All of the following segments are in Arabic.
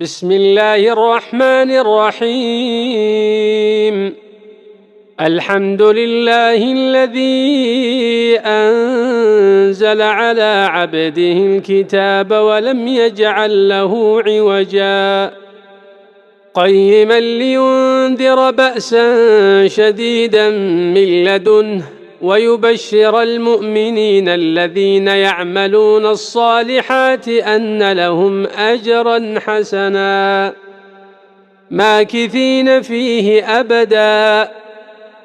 بسم الله الرحمن الرحيم. الحمد لله الذي أنزل على عبده الكتاب ولم يجعل له عوجا قيما لينذر بأسا شديدا من لدنه ويبشر المؤمنين الذين يعملون الصالحات أن لهم أجرا حسنا ماكثين فيه أبدا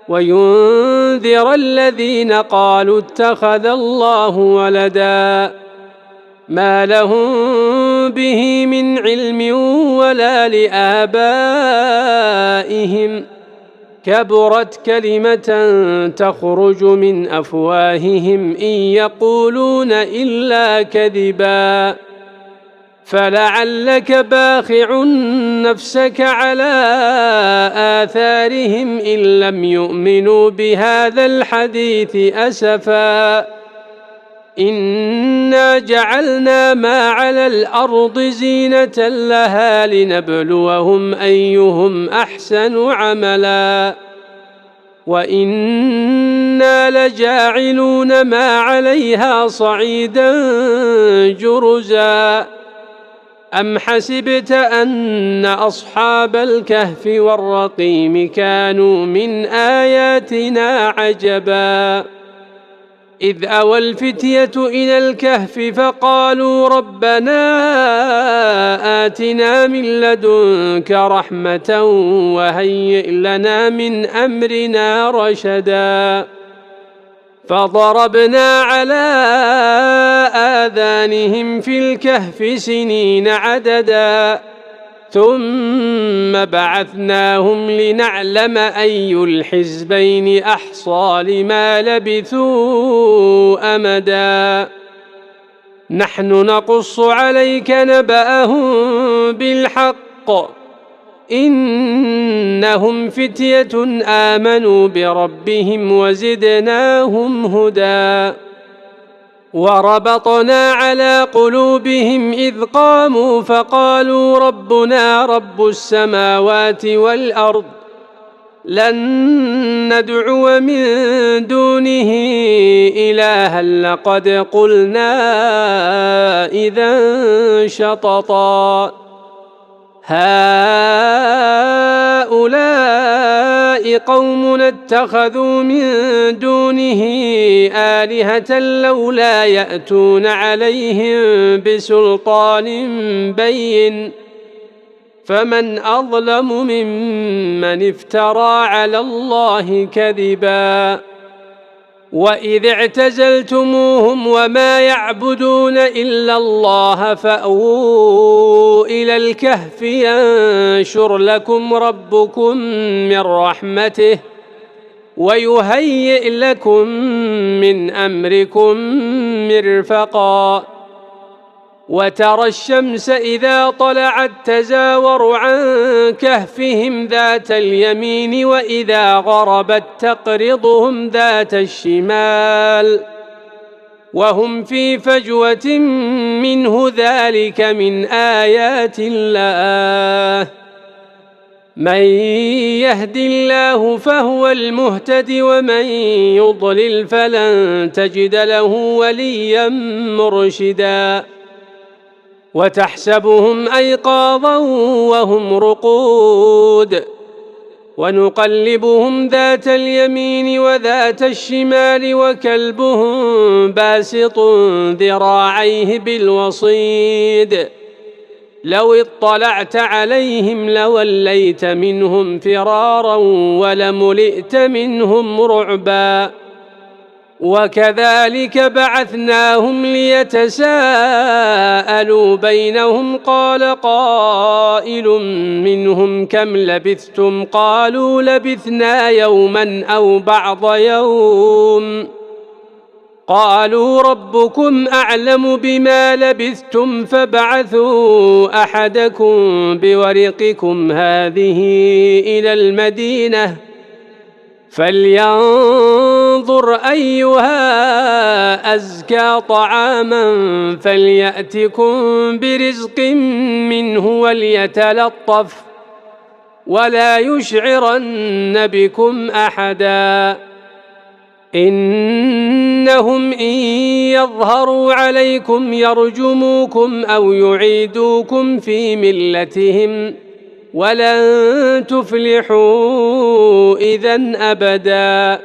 وينذر الذين قالوا اتخذ الله ولدا ما لهم به من علم ولا لآبائهم كبرت كلمة تخرج من أفواههم إن يقولون إلا كذبا فلعلك باخع نفسك على آثارهم إن لم يؤمنوا بهذا الحديث أسفا إنا جعلنا ما على الأرض زينة لها لنبلوهم أيهم أحسن عملا وإنا لجاعلون ما عليها صعيدا جرزا أم حسبت أن أصحاب الكهف والرقيم كانوا من آياتنا عجبا إذ أوى الفتية إلى الكهف فقالوا ربنا آتنا من لدنك رحمة وهيئ لنا من أمرنا رشدا فضربنا على آذانهم في الكهف سنين عددا ثم بعثناهم لنعلم أي الحزبين أحصى لما لبثوا أمدا نحن نقص عليك نبأهم بالحق إنهم فتية آمنوا بربهم وزدناهم هدى وربطنا على قلوبهم إذ قاموا فقالوا ربنا رب السماوات والأرض لن ندعو من دونه إلها لقد قلنا إذا شططا هؤلاء قومنا اتخذوا من دونه آلهة لولا يأتون عليهم بسلطان بين فمن أظلم ممن افترى على الله كذبا وإذ اعتزلتموهم وما يعبدون إلا الله فأووا إلى الكهف ينشر لكم ربكم من رحمته ويهيئ لكم من أمركم مرفقا وترى الشمس إذا طلعت تزاور عن كهفهم ذات اليمين وإذا غربت تقرضهم ذات الشمال وهم في فجوة منه ذلك من آيات الله من يهد الله فهو المهتد ومن يضلل فلن تجد له وليا مرشدا وتحسبهم أيقاظا وهم رقود ونقلبهم ذات اليمين وذات الشمال وكلبهم باسط ذراعيه بالوصيد لو اطلعت عليهم لوليت منهم فرارا ولملئت منهم رعبا وكذلك بعثناهم ليتساءلوا بينهم قال قائل منهم كم لبثتم قالوا لبثنا يوما أو بعض يوم قالوا ربكم أعلم بما لبثتم فابعثوا أحدكم بورقكم هذه إلى المدينة فلينظر فلينظر أيها أزكى طعاما فليأتكم برزق منه وليتلطف ولا يشعرن بكم أحدا إنهم إن يظهروا عليكم يرجموكم أو يعيدوكم في ملتهم ولن تفلحوا إذن أبدا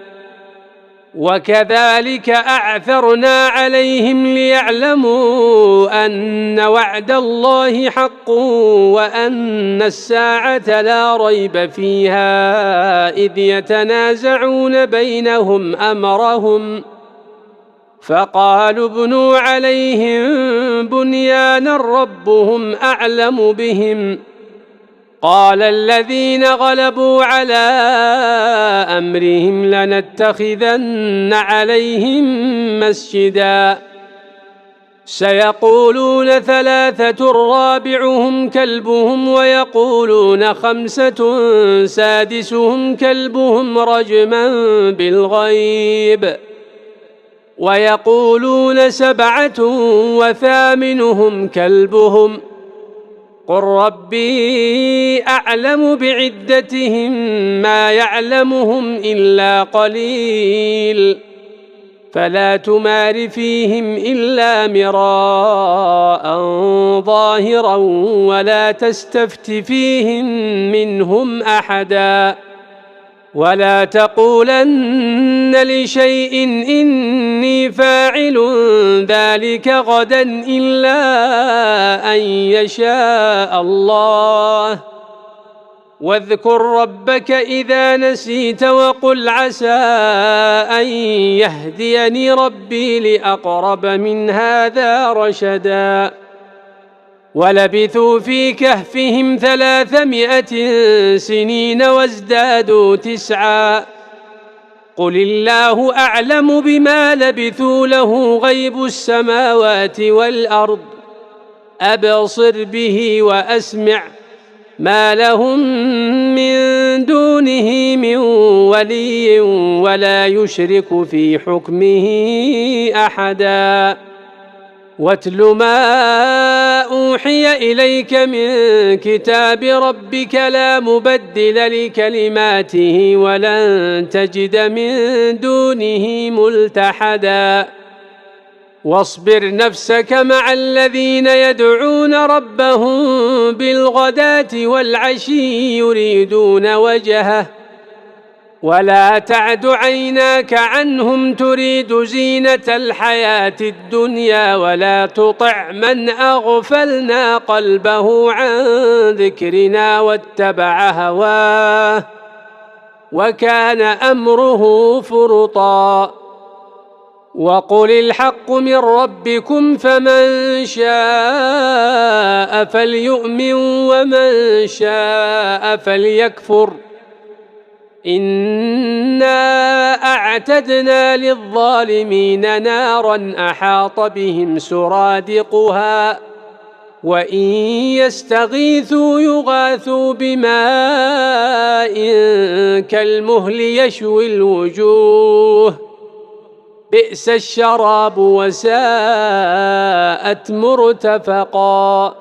وكذلك أعثرنا عليهم ليعلموا أن وعد الله حق وأن الساعة لا ريب فيها إذ يتنازعون بينهم أمرهم فقالوا ابنوا عليهم بنيانا ربهم أعلم بهم قال الذين غلبوا على أمرهم لنتخذن عليهم مسجدا سيقولون ثلاثة رابعهم كلبهم ويقولون خمسة سادسهم كلبهم رجما بالغيب ويقولون سبعة وثامنهم كلبهم قل ربي أعلم بعدتهم ما يعلمهم إلا قليل فلا تمار فيهم إلا مراء ظاهرا ولا تستفت فيهم منهم أحدا ولا تقولن لشيء إني فاعل ذلك غدا إلا أن يشاء الله واذكر ربك إذا نسيت وقل عسى أن يهديني ربي لأقرب من هذا رشدا ولبثوا في كهفهم 300 سنين وازدادوا 9 قل الله أعلم بما لبثوا له غيب السماوات والأرض أبصر به وأسمع ما لهم من دونه من ولي ولا يشرك في حكمه أحدا واتل ما أوحي إليك من كتاب ربك لا مبدل لكلماته ولن تجد من دونه ملتحدا واصبر نفسك مع الذين يدعون ربهم بالغداة والعشي يريدون وجهه ولا تعد عيناك عنهم تريد زينة الحياة الدنيا ولا تطع من أغفلنا قلبه عن ذكرنا واتبع هواه وكان أمره فرطا وقل الحق من ربكم فمن شاء فليؤمن ومن شاء فليكفر إنا أعتدنا للظالمين نارا أحاط بهم سرادقها وإن يستغيثوا يغاثوا بماء كالمهل يشوي الوجوه بئس الشراب وساءت مرتفقا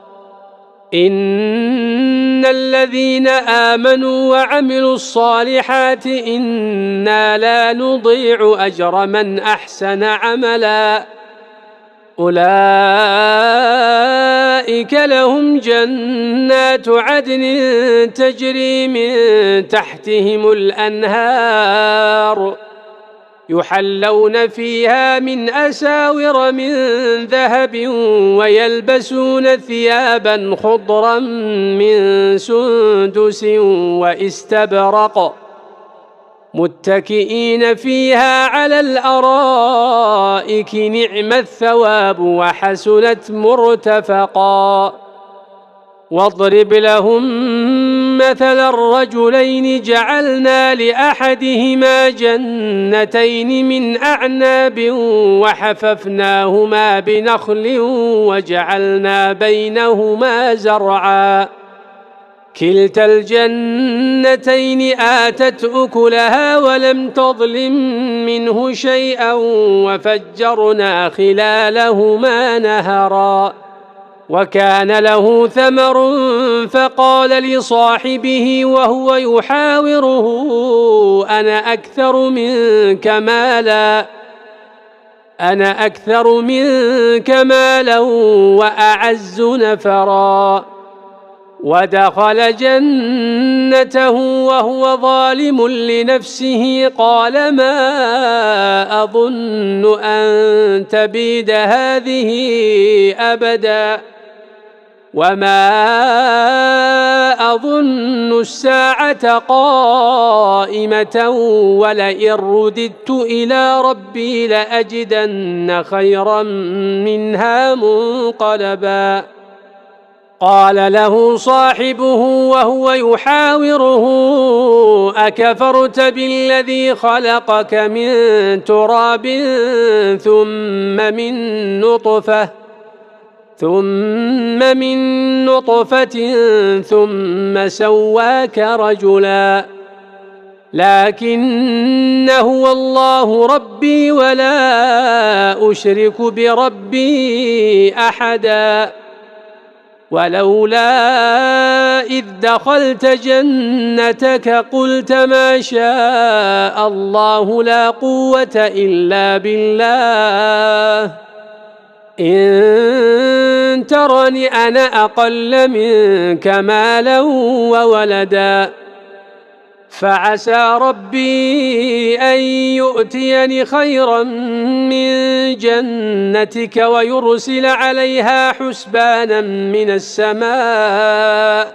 إن الذين آمنوا وعملوا الصالحات إنا لا نضيع أجر من أحسن عملا أولئك لهم جنات عدن تجري من تحتهم الأنهار يحلون فيها من أساور من ذهب ويلبسون ثيابا خضرا من سندس واستبرق متكئين فيها على الأرائك نعم الثواب وحسنت مرتفقا واضرب لهم مثل الرجلين جعلنا لأحدهما جنتين من أعناب وحففناهما بنخل وجعلنا بينهما زرعا كلتا الجنتين آتت أكلها ولم تظلم منه شيئا وفجرنا خلالهما نهرا وكان له ثمر فقال لصاحبه وهو يحاوره أنا أكثر منك مالا وأعز نفرا ودخل جنته وهو ظالم لنفسه قال ما أظن أن تبيد هذه أبدا وما أظن الساعة قائمة ولئن رددت إلى ربي لأجدن خيرا منها منقلبا قال له صاحبه وهو يحاوره أكفرت بالذي خلقك من تراب ثم من نطفة ثم سواك رجلا لكن هو الله ربي ولا أشرك بربي أحدا ولولا إذ دخلت جنتك قلت ما شاء الله لا قوة إلا بالله إن ترني أنا أقل منك مالا وولدا فعسى ربي أن يؤتيني خيرا من جنتك ويرسل عليها حسبانا من السماء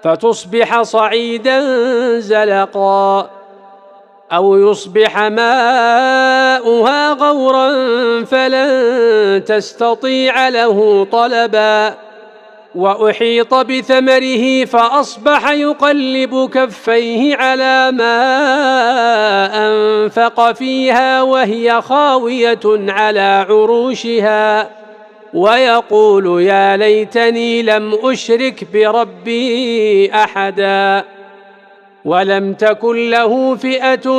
فتصبح صعيدا زلقا أو يصبح ماؤها غورا فلن تستطيع له طلبا وأحيط بثمره فأصبح يقلب كفيه على ما أنفق فيها وهي خاوية على عروشها ويقول يا ليتني لم أشرك بربي أحدا ولم تكن له فئة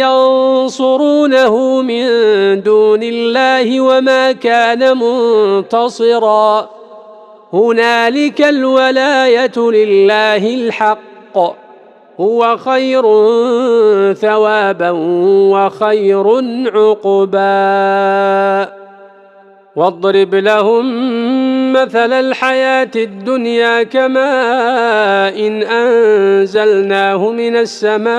ينصرونه من دون الله وما كان منتصرا هنالك الولاية لله الحق هو خير ثوابا وخير عقبا واضرب لهم مثل الحياة الدنيا كماء إن أنزلناه من السماء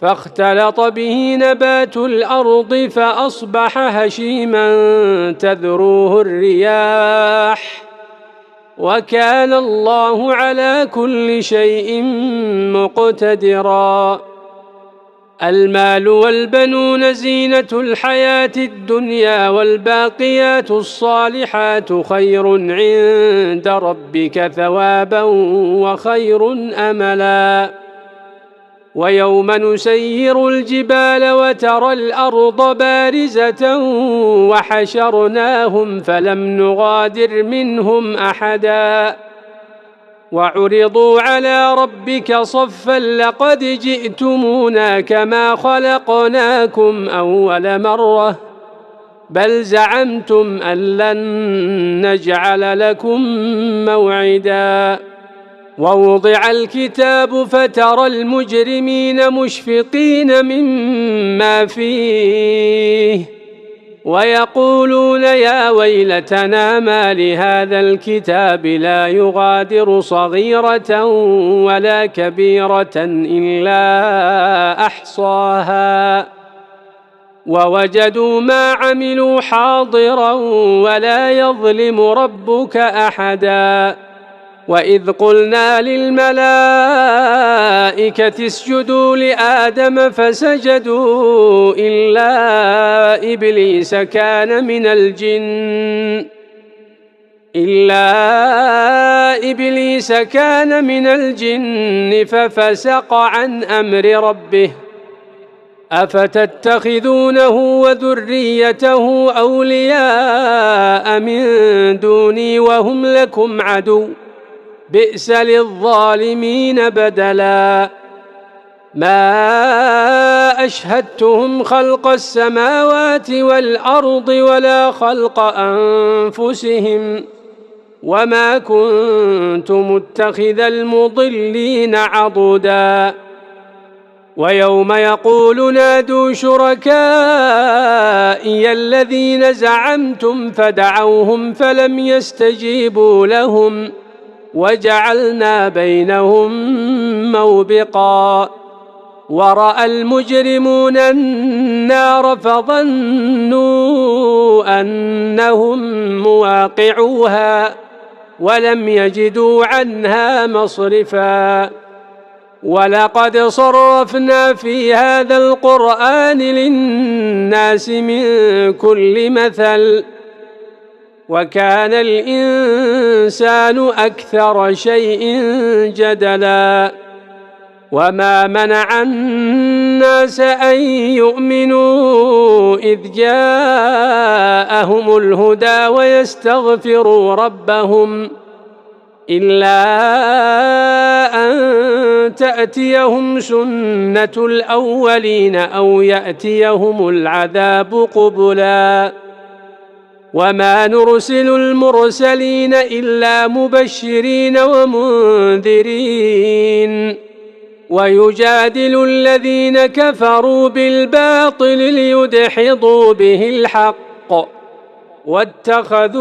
فاختلط به نبات الأرض فأصبح هشيما تذروه الرياح وكان الله على كل شيء مقتدرا المال والبنون زينة الحياة الدنيا والباقيات الصالحات خير عند ربك ثوابا وخير أملا ويوم نسير الجبال وترى الأرض بارزة وحشرناهم فلم نغادر منهم أحدا وعرضوا على ربك صفا لقد جئتمونا كما خلقناكم أول مرة بل زعمتم أن لن نجعل لكم موعدا ووضع الكتاب فترى المجرمين مشفقين مما فيه ويقولون يا ويلتنا ما لهذا الكتاب لا يغادر صغيرة ولا كبيرة إلا أحصاها ووجدوا ما عملوا حاضرا ولا يظلم ربك أحدا وإذ قلنا للملائكة اسجدوا لآدم فسجدوا إلا إبليس كان من الجن ففسق عن أمر ربه أفتتخذونه وذريته أولياء من دوني وهم لكم عدو بئس للظالمين بدلا ما أشهدتهم خلق السماوات والأرض ولا خلق أنفسهم وما كنت متخذ المضلين عضدا ويوم يقول نادوا شركائي الذين زعمتم فدعوهم فلم يستجيبوا لهم وجعلنا بينهم موبقا ورأى المجرمون النار فظنوا أنهم مواقعوها ولم يجدوا عنها مصرفا ولقد صرفنا في هذا القرآن للناس من كل مثل وكان الإنسان أكثر شيء جدلا وما منع الناس أن يؤمنوا إذ جاءهم الهدى ويستغفروا ربهم إلا أن تأتيهم سنة الأولين أو يأتيهم العذاب قبلا وما نرسل المرسلين إلا مبشرين ومنذرين ويجادل الذين كفروا بالباطل ليدحضوا به الحق واتخذوا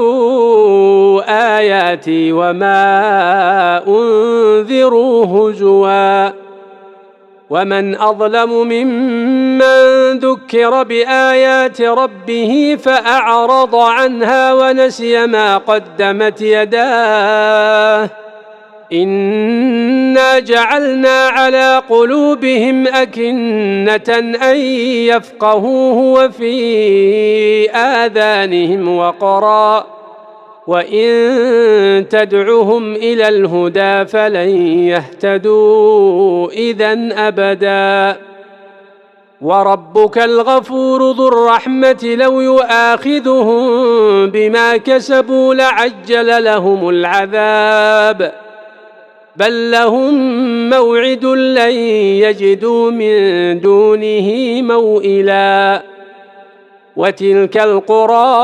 آياتي وما أنذروا هزوا ومن أظلم ممن ذكر بآيات ربه فأعرض عنها ونسي ما قدمت يداه إنا جعلنا على قلوبهم أكنة أن يفقهوه وفي آذانهم وقرا وإن تدعهم إلى الهدى فلن يهتدوا إذن أبدا وربك الغفور ذو الرحمة لو يؤاخذهم بما كسبوا لعجل لهم العذاب بل لهم موعد لن يجدوا من دونه موئلا وتلك القرى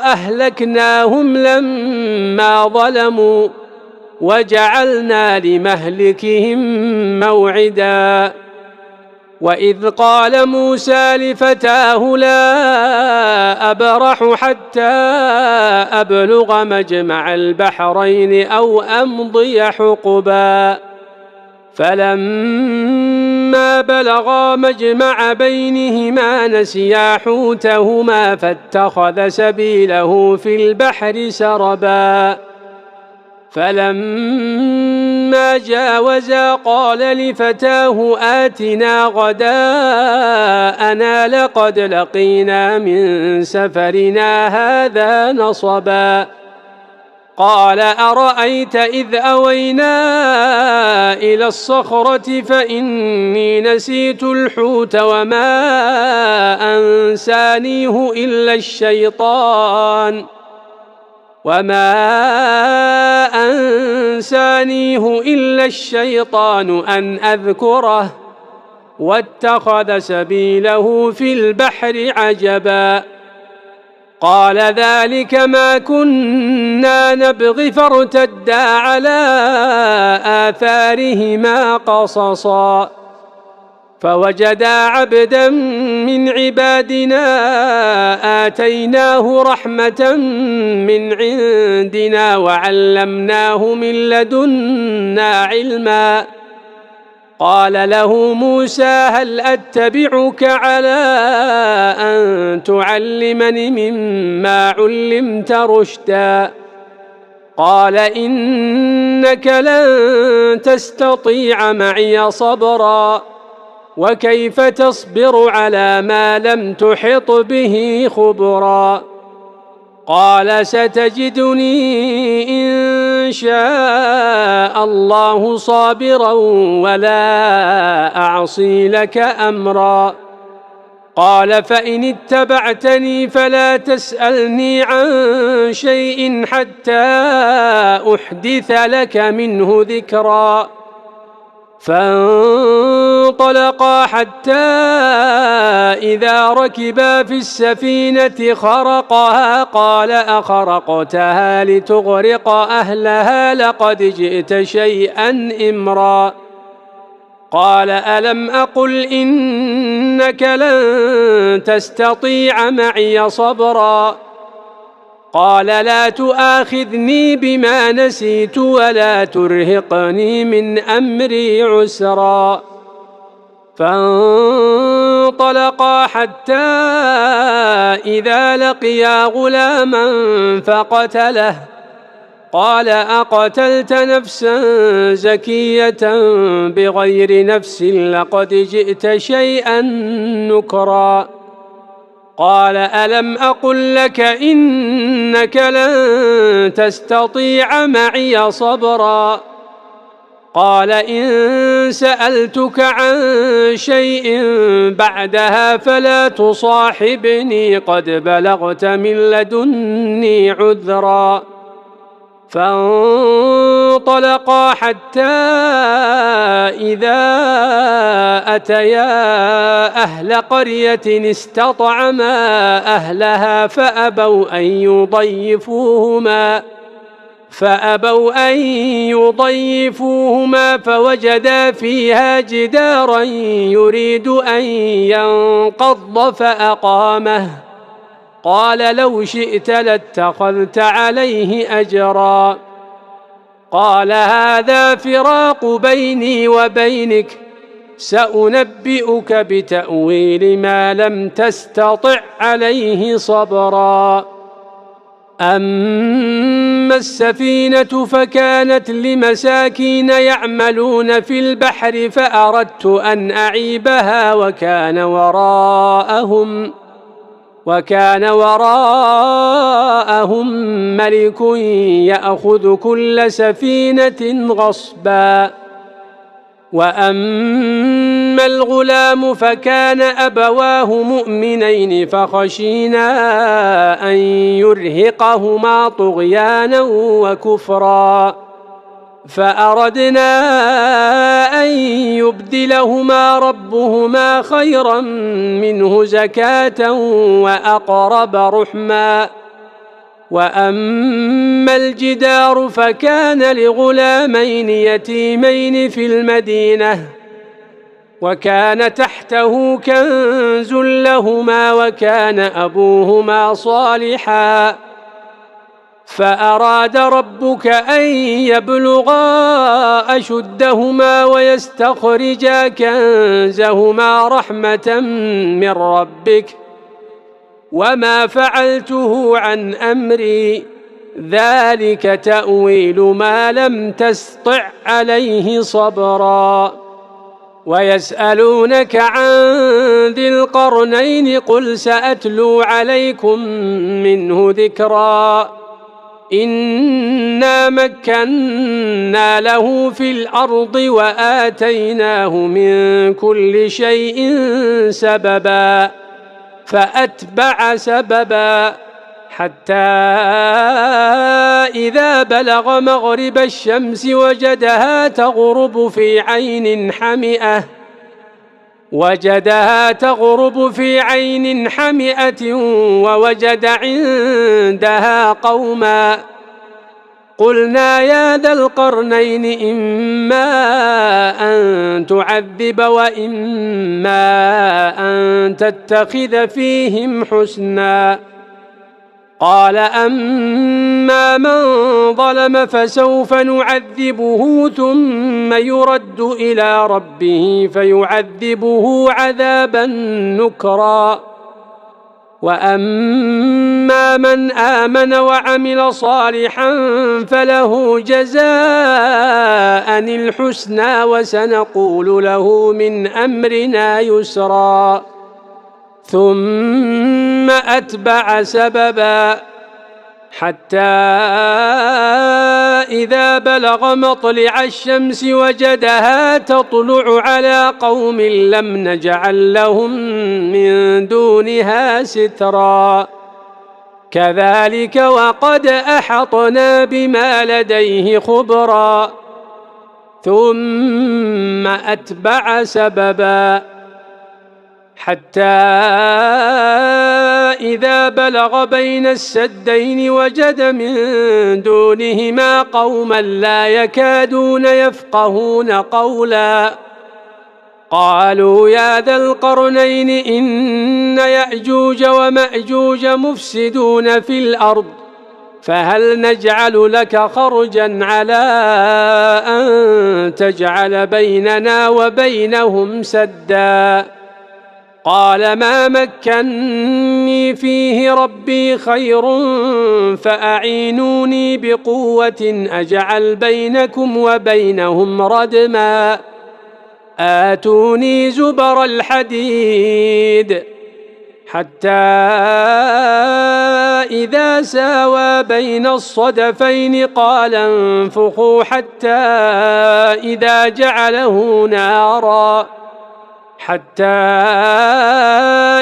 أهلكناهم لما ظلموا وجعلنا لمهلكهم موعدا وإذ قال موسى لفتاه لا أبرح حتى أبلغ مجمع البحرين أو أمضي حقبا فلما بلغا مجمع بينهما نسيا حوتهما فاتخذ سبيله في البحر سربا فلما جاوزا قال لفتاه آتنا غداءنا لقد لقينا من سفرنا هذا نصبا قال أرأيت إذ أوينا إلى الصخرة فإني نسيت الحوت وما أنسانيه إلا الشيطان أن أذكره واتخذ سبيله في البحر عجبا قال ذلك ما كنا نبغي فارتدا على آثارهما قصصا فوجدا عبدا من عبادنا آتيناه رحمة من عندنا وعلمناه من لدنا علما قال له موسى هل أتبعك على أن تعلمني مما علمت رشدا قال إنك لن تستطيع معي صبرا وكيف تصبر على ما لم تحط به خبرا قال ستجدني إن شاء الله صابرا ولا أعصي لك أمرا. قال فإن اتبعتني فلا تسألني عن شيء حتى أحدث لك منه ذكرا. فانطلقا حتى إذا ركبا في السفينة خرقها قال أخرقتها لتغرق أهلها لقد جئت شيئا إمرا. قال ألم أقل إنك لن تستطيع معي صبرا. قال لا تؤاخذني بما نسيت ولا ترهقني من أمري عسرا. فانطلقا حتى إذا لقيا غلاما فقتله. قال أقتلت نفسا زكية بغير نفس لقد جئت شيئا نكرا. قال ألم أقل لك إنك لن تستطيع معي صبرا. قال إن سألتك عن شيء بعدها فلا تصاحبني قد بلغت من لدني عذرا. فانطلقا حتى إذا أتيا أهل قرية استطعما أهلها فأبوا أن يضيفوهما فوجدا فيها جدارا يريد أن ينقض فأقامه. قال لو شئت لاتخذت عليه أجرا. قال هذا فراق بيني وبينك سأنبئك بتأويل ما لم تستطع عليه صبرا. أما السفينة فكانت لمساكين يعملون في البحر فأردت أن أعيبها وكان وراءهم ملك يأخذ كل سفينة غصبا. وأما الغلام فكان أبواه مؤمنين فخشينا أن يرهقهما طغيانا وكفرا فأردنا أن يبدلهما ربهما خيرا منه زكاة وأقرب رحما. وأما الجدار فكان لغلامين يتيمين في المدينة وكان تحته كنز لهما وكان أبوهما صالحا فأراد ربك أن يبلغا أشدهما ويستخرجا كنزهما رحمة من ربك وما فعلته عن أمري ذلك تأويل ما لم تسطع عليه صبرا. ويسألونك عن ذي القرنين قل سأتلو عليكم منه ذكرا. إنا مكنا له في الأرض وآتيناه من كل شيء سببا فأتبع سببا حتى إذا بلغ مغرب الشمس وجدها تغرب في عين حمئة ووجد عندها قوما. قلنا يا ذا القرنين إما أن تعذب وإما أن تتخذ فيهم حسنا. قال أما من ظلم فسوف نعذبه ثم يرد إلى ربه فيعذبه عذابا نكرا. وأما من آمن وعمل صالحا فله جزاء الحسنى وسنقول له من أمرنا يسرا. ثم أتبع سببا حتى إذا بلغ مطلع الشمس وجدها تطلع على قوم لم نجعل لهم من دونها سترا كذلك وقد أحطنا بما لديه خبرا ثم أتبع سببا حتى إذا بلغ بين السدين وجد من دونهما قوما لا يكادون يفقهون قولا قالوا يا ذا القرنين إن يأجوج ومأجوج مفسدون في الأرض فهل نجعل لك خرجا على أن تجعل بيننا وبينهم سدا قال ما مكني فيه ربي خير فأعينوني بقوة أجعل بينكم وبينهم ردما آتوني زبر الحديد حتى إذا ساوى بين الصدفين قال انفخوا حتى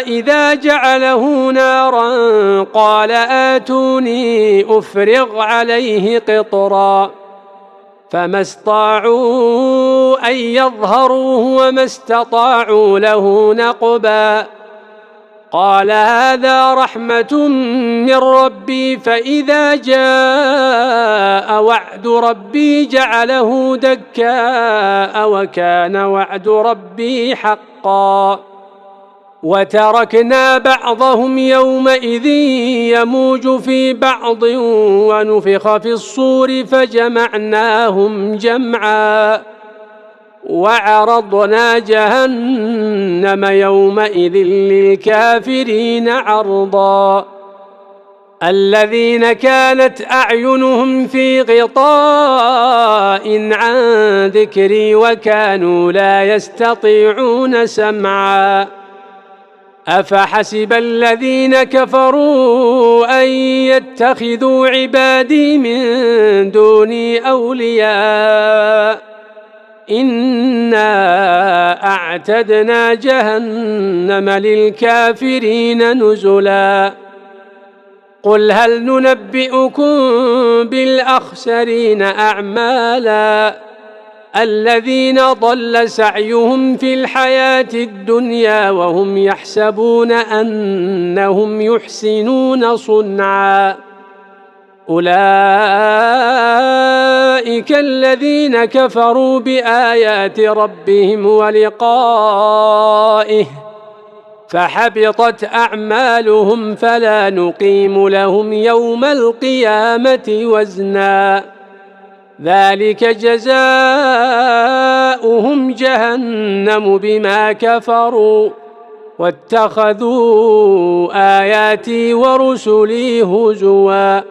إذا جعله نارا قال آتوني أفرغ عليه قطرا فما استطاعوا أن يظهروه وما استطاعوا له نقبا قال هذا رحمة من ربي فإذا جاء وعد ربي جعله دكاء وكان وعد ربي حقا وتركنا بعضهم يومئذ يموج في بعض ونفخ في الصور فجمعناهم جمعا وعرضنا جهنم يومئذ للكافرين عرضا الذين كانت أعينهم في غطاء عن ذكري وكانوا لا يستطيعون سمعا أفحسب الذين كفروا أن يتخذوا عبادي من دوني أولياء إنا أعتدنا جهنم للكافرين نزلا قل هل ننبئكم بالأخسرين أعمالا الذين ضل سعيهم في الحياة الدنيا وهم يحسبون أنهم يحسنون صنعا أولئك الذين كفروا بآيات ربهم ولقائه فحبطت أعمالهم فلا نقيم لهم يوم القيامة وزنا ذلك جزاؤهم جهنم بما كفروا واتخذوا آياتي ورسلي هزوا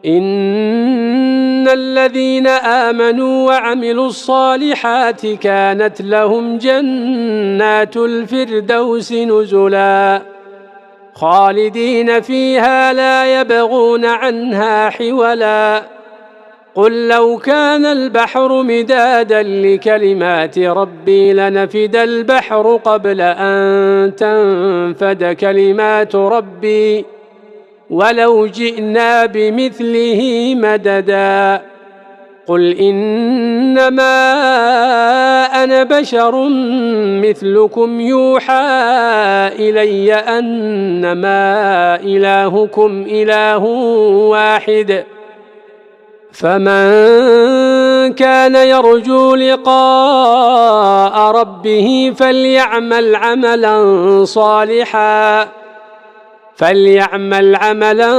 إن الذين آمنوا وعملوا الصالحات كانت لهم جنات الفردوس نزلا خالدين فيها لا يبغون عنها حولا قل لو كان البحر مدادا لكلمات ربي لنفد البحر قبل أن تنفد كلمات ربي ولو جئنا بمثله مددا قل إنما أنا بشر مثلكم يوحى إلي أنما إلهكم إله واحد فمن كان يرجو لقاء ربه فليعمل عملا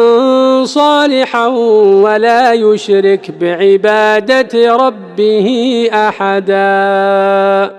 صالحا ولا يشرك بعبادة ربه أحدا.